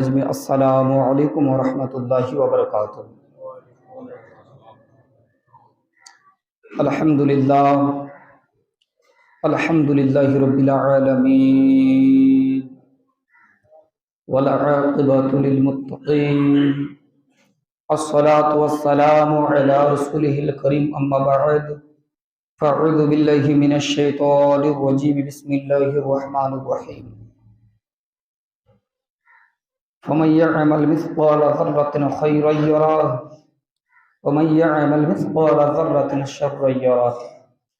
अस्सलामु अलैकुम वरहमतुल्लाहि वबरकातुह। अल्हम्दुलिल्लाह अल्हम्दुलिल्लाहि रब्बिल आलमीन वल आक़िबतु लिल मुत्तक़ीन अस्सलातु वस्सलामु अला रसूलिहिल करीम अम्मा बअद फ़अऊज़ु बिल्लाहि मिनश शैतानिर रजीम बिस्मिल्लाहिर रहमानिर रहीम फमन यअमल मिस्क़ाल ज़र्रतिन खैरन यरह वमन यअमल मिस्क़ाल ज़र्रतिन शर्रन यरह।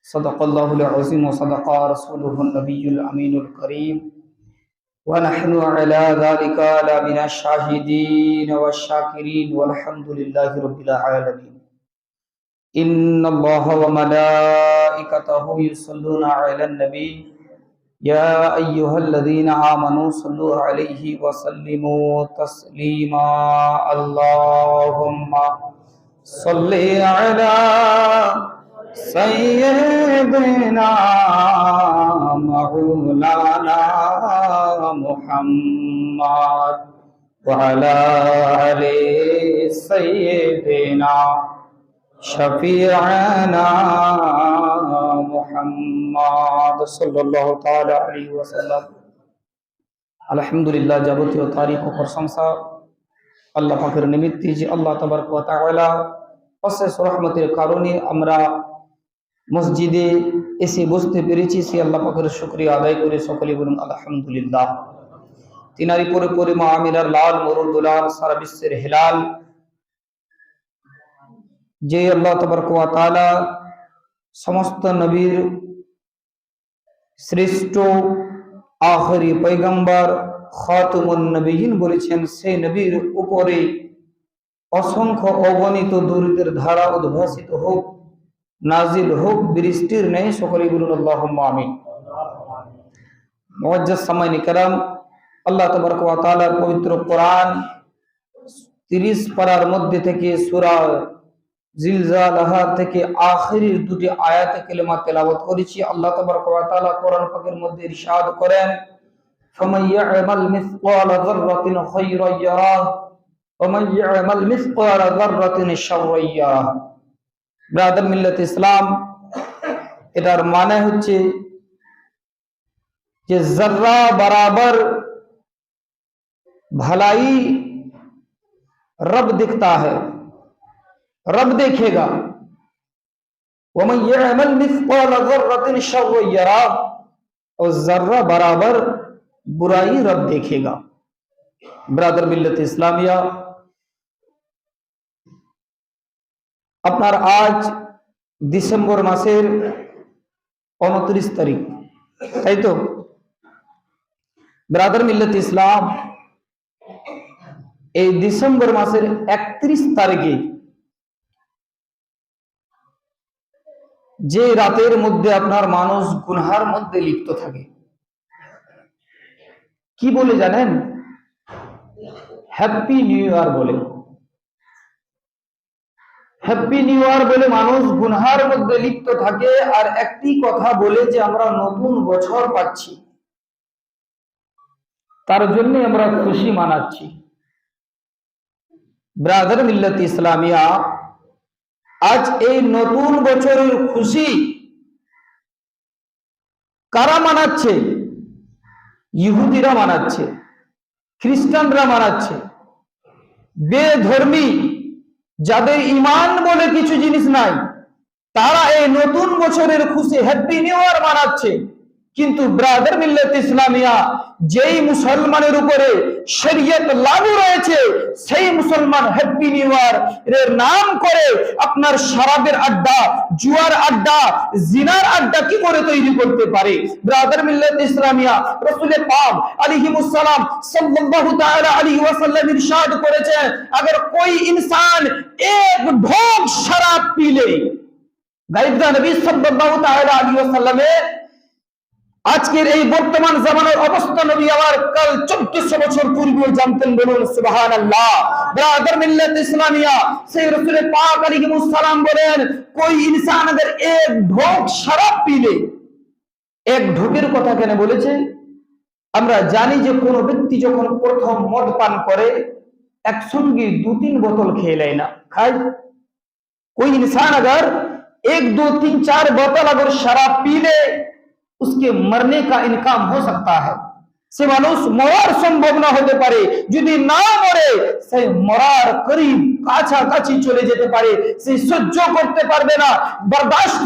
सदक़ल्लाहुल अज़ीम व सदक़ा रसूलुहुन नबियुल अमीनुल करीम व नहनु अला ज़ालिका लमिनश शाहिदीन वश्शाकिरीन वल्हम्दुलिल्लाहि रब्बिल आलमीन। इन्नल्लाहा व मलाइकतहु युसल्लूना अलन नबी या अय्युहल्लज़ीना आमनू सल्लु अलैहि व सल्लिमू तस्लीमा। अल्लाहुम्मा सल्लि अला सय्यिदिना मौलाना मुहम्मद व अला आलि सय्यिदिना शफीअना मुहम्मद सल्लल्लाहु ताला अलैहि वसल्लम। अल्हम्दुलिल्लाह যাবতীয় তারিফ ও প্রশংসা আল্লাহ পাকের নিমিত্তে যে আল্লাহ তাবারক ওয়া তাআলা অশেষ রহমতের কারণে আমরা মসজিদে এসে বসতে পেরেছি, সে আল্লাহ পাকের শুকরিয়া আদায় করে সকলে বলুন আলহামদুলিল্লাহ। তিনারি পরে পরে মা আমিনার লাল মরুদুলাল সারা বিশ্বের হেলাল যে আল্লাহ তাবারক ওয়া তাআলা সমস্ত নবীর শ্রেষ্ঠ আখেরি পয়গম্বর খাতামুন নবিয়্যিন বলেছেন, সেই নবীর উপরে অসংখ্য অগণিত দরুদের ধারা উদ্ভাসিত হোক, নাজিল হোক বৃষ্টির ন্যায়। সকলে বলুন আল্লাহুম্মা আমিন। মুআজ্জাজ সামাইনি کرام, আল্লাহ তাবারক ওয়া তাআলার পবিত্র কোরআন 30 পারার মধ্যে থেকে সূরা জিলজালাহা থেকে আখিরের দুটি আয়াতে কালিমা তেলাওয়াত করেছি। আল্লাহ তাবারক ওয়া তাআলা কোরআন পাকের মধ্যে ইরশাদ করেন, ফামান ইয়া'মাল মিসকালা যাররাতিন খায়রান ইয়ারাহ ওয়া মান ইয়া'মাল মিসকালা যাররাতিন শাররান ইয়ারাহ। ব্রাদার মিল্লাত ইসলাম, এটার মানে হচ্ছে যে জর্রা বরাবর भलाई रब दिखता है, रब देखेगा। वमन यअमल मिस्क़ाल ज़र्रतिन शर्रन यरह, और जर्रा बराबर बुराई रब देखेगा। ब्रादर मिल्लत इस्लामिया, আপনার আজ ডিসেম্বর মাসের 29 তারিখ, তাই তো? ব্রাদার মিল্লাত ইসলাম, এই ডিসেম্বর মাসের 31 তারিখে যে রাতের মধ্যে আপনার মানুষ গুনহার মধ্যে লিপ্ত থাকে, কি বলে জানেন? হ্যাপি নিউ ইয়ার বলে। হ্যাপি নিউ ইয়ার বলে মানুষ গুনহার মধ্যে লিপ্ত থাকে, আর একটি কথা বলে যে আমরা নতুন বছর পাচ্ছি, তার জন্য আমরা খুশি মানাচ্ছি। ব্রাদার মিল্লাত ইসলামিয়া, আজ এই নতুন বছরের খুশি কারা মানাচ্ছে? ইহুদিরা মানাচ্ছে, খ্রিস্টানরা মানাচ্ছে, বেধর্মী যাদের ঈমান বলে কিছু জিনিস নাই, তারা এই নতুন বছরের খুশি হ্যাপি নিউ ইয়ার মানাচ্ছে। কিন্তু ব্রাদার মিল্লাত ইসলামিয়া, যেই মুসলমানের উপরে শরীয়ত লাগু রয়েছে, সেই মুসলমান হ্যাপি নিউ ইয়ার এর নাম করে আপনার শরাবের আড্ডা, জুয়ার আড্ডা, জিনার আড্ডা কি করে তৈরি করতে পারে? ব্রাদার মিল্লাত ইসলামিয়া, রাসূল পাক আলাইহিস সালাম সাল্লাল্লাহু তাআলা আলাইহি ওয়াসাল্লাম ইরশাদ করেছেন, अगर कोई इंसान एक ढोक शराब पी ले, গায়ব নবী সাল্লাল্লাহু তাআলা আলাইহি ওয়াসাল্লামে আজকের এই বর্তমান জামানার অবস্থা নবী আমার কাল 1400 বছর পূর্বে জানতেন। বলুন সুবহানাল্লাহ। ব্রাদার মিল্লাত ইসলামিয়া, সেই রাসূল পাক আলাইহিস সালাম বলেন, कोई इंसान अगर एक ढोक शराब पी ले, एक ढोকের কথা কেন বলেছে? আমরা জানি যে কোন ব্যক্তি যখন প্রথম মদ পান করে একসঙ্গে 2-3 बोतल খেয়ে নেয় না, खाए। कोई इंसान अगर 1-2-3-4 बोतल अगर शराब पी ले उसके मरने का इनकाम हो सकता है। সে মানুষ মরার সম্ভাবনা হতে পারে, যদি না মরে সে মরার করিব কাছাকাছি চলে যেতে পারে, সে সহ্য করতে পারবে না, বরদাস্ত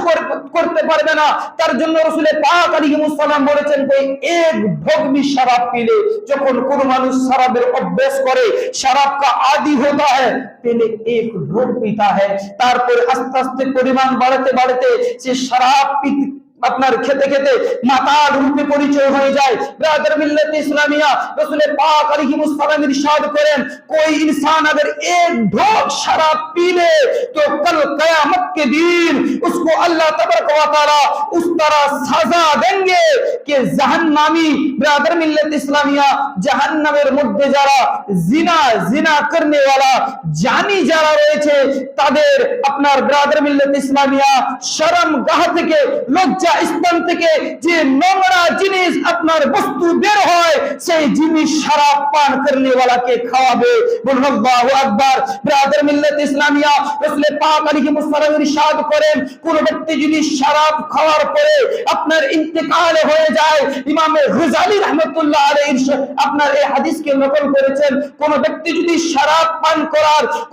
করতে পারবে না। তার জন্য রাসূল পাক আলাইহিস সালাম বলেছেন कोई एक ढोक भी शराब पी ले, যখন কোন মানুষ শরাবের অভ্যাস করে, শরাব का आदी होता है, पहले एक ढोक पीता है, তারপর আস্তে আস্তে পরিমাণ বাড়াতে বাড়াতে সে শরাব আপনার খেতে খেতে মাতাল রূপে পরিচয় হয়ে যায়। ব্রাদার মিল্লাত ইসলামিয়া রাসূল পাক আলাইহিস সালাম ইরশাদ করেন कोई इंसान अगर एक ढोक शराब पी ले तो कल कयामत के दिन उसको अल्लाह तबारक व तआला उस तरह सजा देंगे कि जहन्नामी। ब्रादार मिल्लात इस्लामिया জাহান্নামের মধ্যে যারা জিনা करने वाला জানি যারা রয়েছে তাদের আপনার ব্রাদার মিল্লাত ইসলামিয়া শরমগাহ থেকে লজ্জা স্থান থেকে যে নোংরা জিনিস আপনার বস্তু বের হয় সেই জিনিস শরাব পান करने वाला কে খাওয়াবে। বলুন আল্লাহু আকবার। ব্রাদার মিল্লাত ইসলামিয়া রাসূল পাক আলাইহিস সালাম ইরশাদ করেন কোন ব্যক্তি যদি শরাব খাওয়ার পরে আপনার ইন্তেকাল হয়ে যায়, ইমাম গজালি রাহমাতুল্লাহ আলাইহি আপনার এই হাদিসকে নকল করেছেন, কোন ব্যক্তি যদি শরাব পান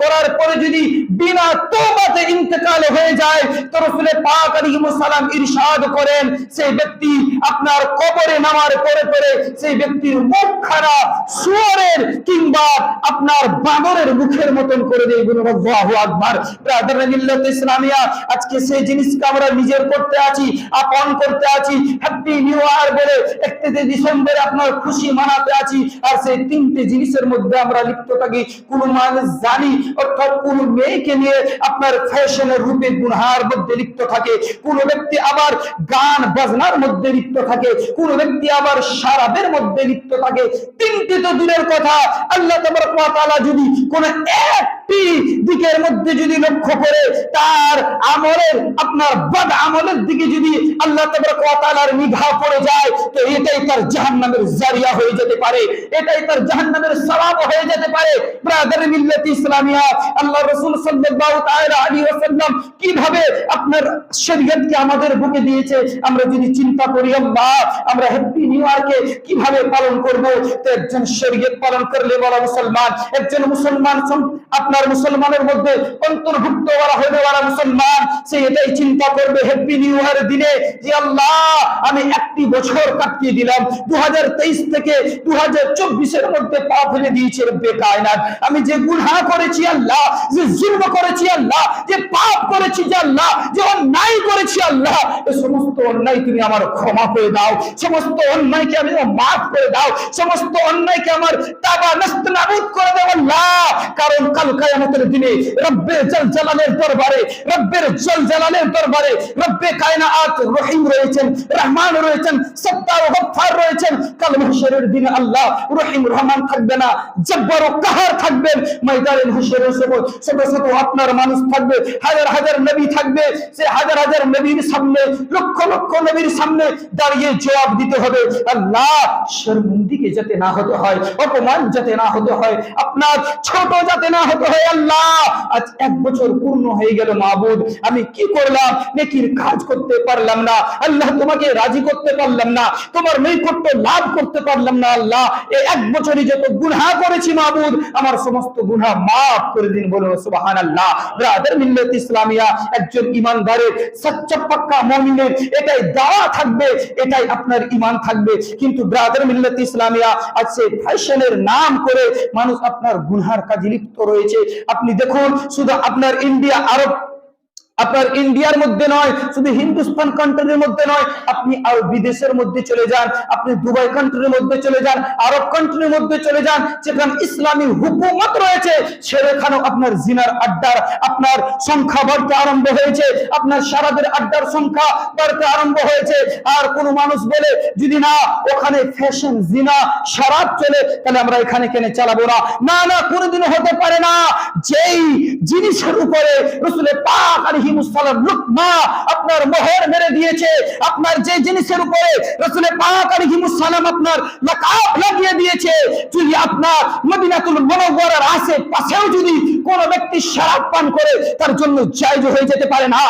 করার পরে যদি বিনা তওবাতে ইন্তেকাল হয়ে যায় তো রাসূল পাক আলাইহিস সালাম ইরশাদ করেন সেই ব্যক্তি আপনার কবরে নামার পরে পরে সেই ব্যক্তির মুখখানা শুয়োরের কিংবা আপনার বানরের মুখের মতন করে দেয়। বলুন আল্লাহু আকবার। ব্রাদার মিল্লাত ইসলামিয়া আজকে সেই জিনিসকে আমরা নিজের করতে আছি, আপন করতে আছি, হ্যাপি নিউ ইয়ার বলে 31 ডিসেম্বরে আপনার খুশি মানাতে আছি, আর সেই তিনটে জিনিসের মধ্যে আমরা লিপ্ত থাকি। কোন মানুষ জানি অর্থাৎ কোন মেয়েকে নিয়ে আপনার ফ্যাশনের রূপে গুনহার মধ্যে লিপ্ত থাকে, কোন ব্যক্তি আবার গান বাজনার মধ্যে লিপ্ত থাকে, কোন ব্যক্তি আবার শরাবের মধ্যে লিপ্ত থাকে। তিনটি তো দূরের কথা, আল্লাহ তাবারক ওয়া তাআলা যদি কোন একটি দিকের মধ্যে যদি লক্ষ্য করে তার আমলের আপনার বদ আমলের দিকে যদি আল্লাহ তাবারক ওয়া তাআলার নিগাহ পড়ে যায় তো এটাই তার জাহান্নামের জারিয়া হয়ে যেতে পারে, এটাই তার জাহান্নামের সওয়াব হয়ে যেতে পারে। ব্রাদার মিল্লাত ইসলামিয়া আল্লাহ রাসূল সাল্লাল্লাহু তাআলা আলাইহি ওয়াসাল্লাম কিভাবে আপনার শরীয়তকে আমাদের বুকে দিয়েছে আমরা যদি চিন্তা করি, আল্লাহ আমরা হ্যাপি নিউ ইয়ারকে কিভাবে পালন করব, তো একজন শরীয়ত পালন করলে বলা মুসলমান, একজন মুসলমান আপনার মুসলমানের মধ্যে অন্তর্ভুক্ত হতে ওয়ালা মুসলমান সে এটাই চিন্তা করবে হ্যাপি নিউ ইয়ার দিনে যে আল্লাহ আমি একটি বছর কাটিয়ে দিলাম, 2023 থেকে 2024 এর মধ্যে পা ফেলে দিয়েছি রব্বে কায়নাত। আমি যে গুনাহ করেছি আল্লাহ, যে জুলম করেছি আল্লাহ, যে পাপ করেছি যে আল্লাহ, যে অন্যায় করেছি আল্লাহ, এই সমস্ত অন্যায় তুমি আমার ক্ষমা করে দাও, সমস্ত অন্যায়কে আমি মাফ করে দাও, সমস্ত অন্যায়কে আমার তাবা নাস্তানাবুদ করে দাও আল্লাহ। কারণ কাল কিয়ামতের দিনে রব্বে জালালের দরবারে, রব্বের জালালের দরবারে রব্বে কায়নাত রহিম রয়েছেন, রহমান রয়েছেন, সত্তার ও গফফার রয়েছেন। কাল মাহশরের দিনে আল্লাহ রহিম রহমান থাকবে না, জব্বার ও কাহার থাকবেন। ময়দানে মাহশরের ছোট আপনার মানুষ থাকবে, হাজার হাজার নবী থাকবে, সে হাজার হাজার নবীর সামনে, লক্ষ লক্ষ নবীর সামনে দাঁড়িয়ে জবাব দিতে হবে। আল্লাহ শর্মিন্দিকে যাতে না হতে হয়, অপমান যাতে না হতে হয়, আপনার ছোট যাতে না হতে হয়। আল্লাহ আজ 1 বছর পূর্ণ হয়ে গেল মাবুদ, আমি কি করলাম, নেকির কাজ করতে পারলাম না আল্লাহ, তোমাকে রাজি করতে পারলাম না, তোমার নৈকট্য লাভ করতে পারলাম না আল্লাহ। এই 1 বছরই যত গুনাহ করেছি মাবুদ আমার সমস্ত গুনাহ মাফ করে দিন, বলো সুবহানাল্লাহ। ব্রাদার মিল্লাত ইসলামিয়া একজন ঈমানদারের সচ্চা পাক্কা মুমিনের এটাই দাওয়া থাকবে, এটাই আপনার ঈমান থাকবে। কিন্তু ব্রাদার মিল্লাত ইসলামিয়া আজকে ফ্যাশনের নাম করে মানুষ আপনার গুনাহের কাজে লিপ্ত রয়েছে। আপনি দেখুন শুধু আপনার ইন্ডিয়া আরব আপনার ইন্ডিয়ার মধ্যে নয়, শুধু হিন্দুস্তান কান্ট্রির মধ্যে নয়, আপনি আর বিদেশের মধ্যে চলে যান, আপনি দুবাই কান্ট্রির মধ্যে চলে যান, আরব কান্ট্রির মধ্যে চলে যান, যেখানে ইসলামী হুকুমত রয়েছে সেখানেও আপনার জিনার আড্ডার আপনার সংখ্যা বাড়তে আরম্ভ হয়েছে, আপনার শরাবের আড্ডার সংখ্যা বাড়তে আরম্ভ হয়েছে। আর কোন মানুষ বলে যদি না ওখানে ফ্যাশন জিনা শরাব চলে তাহলে আমরা এখানে কেন চালাবো না, না না কোনোদিনও হতে পারে না। যেই জিনিসের উপরে রাসূল পাক আলাইহিস আলাইহিmus সালাম লুকমা আপনার মোহর মেরে দিয়েছে, আপনার যে জিনিসের উপরে রাসূল পাক আলাইহিmus সালাম আপনার লাকাব লাগিয়ে দিয়েছে, যদি আপনার মদিনাতুল মুনাওয়ারার আশেপাশেও যদি কোন ব্যক্তি শরাব পান করে তার জন্য জায়েজ হয়ে যেতে পারে না।